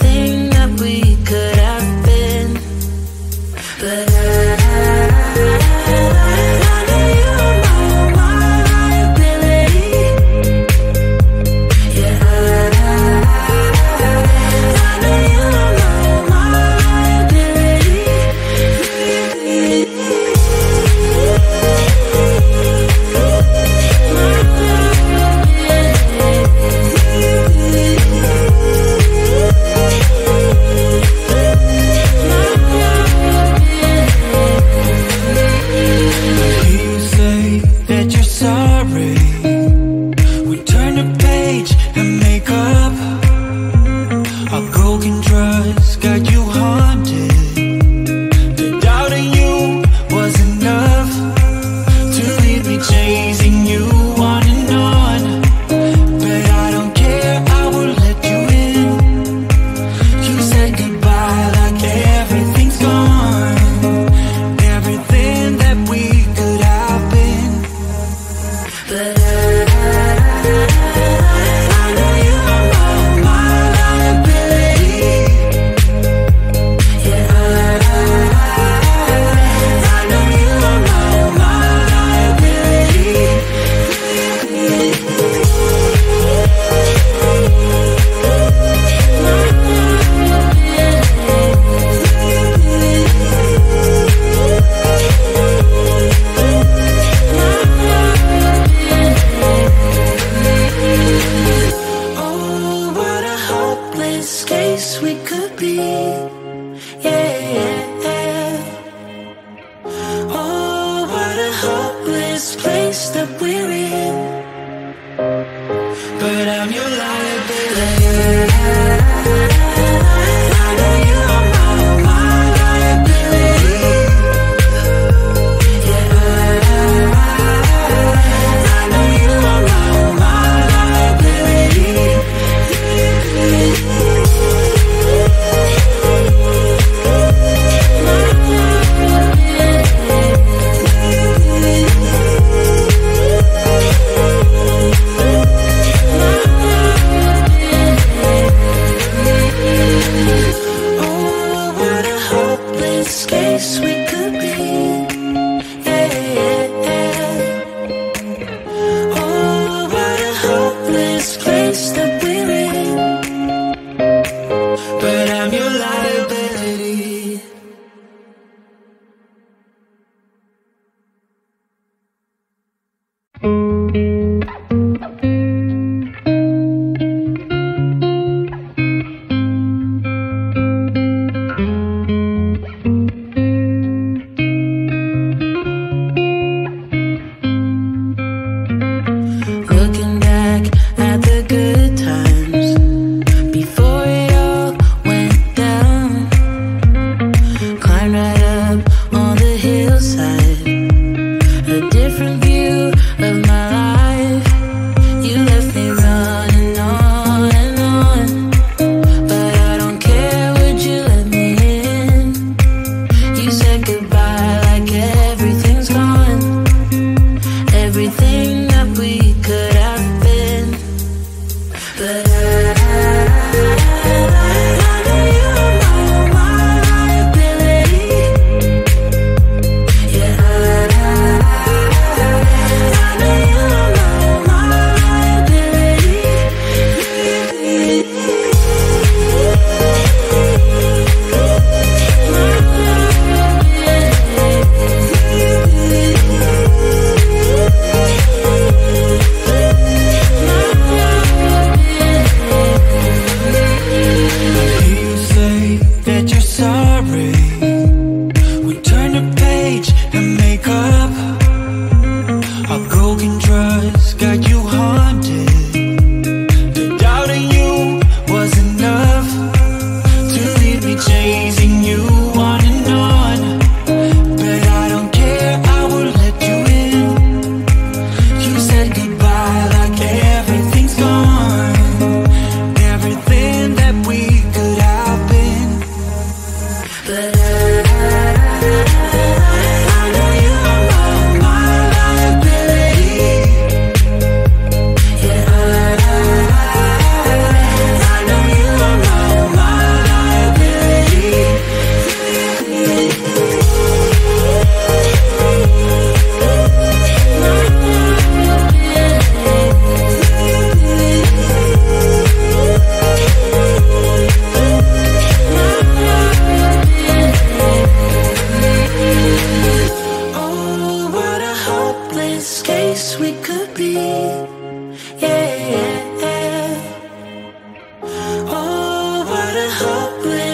everything that we could have been. But I know you're my liability. Yeah, I know you're my liability. You say that you're sorry. We turn the page and make up. Our broken trust got you haunted. The doubt in you was enough to leave me chasing you on and on. But I don't care, I will let you in. You said goodbye like everything's gone. Everything that we could have been. But I know you're my liability. Yeah, I know you're my liability. Oh, what a hopeless case we could be. Yeah. Oh, what a hopeless place that we're in. But I'm your liability. I know you're my liability. Yeah, I know you're my liability.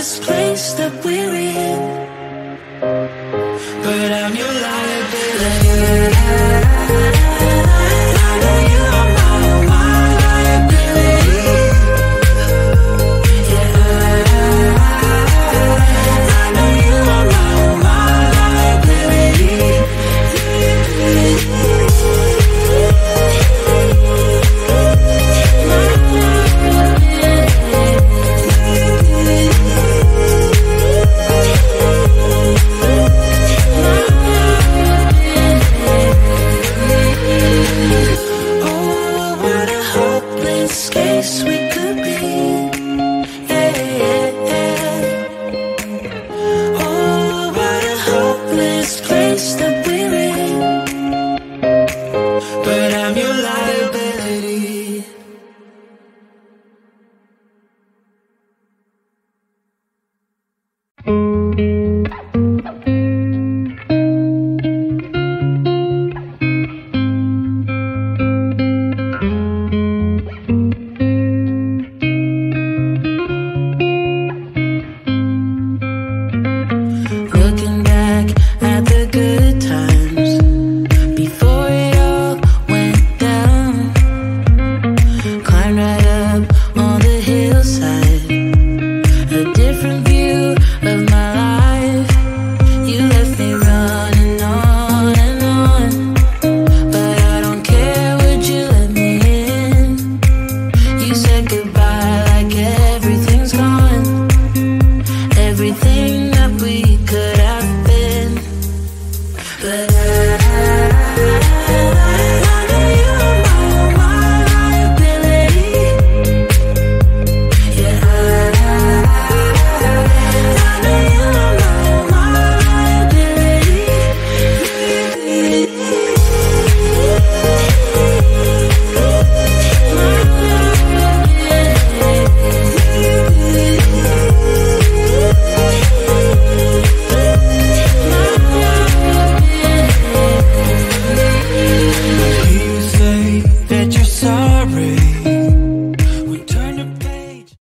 this place that we're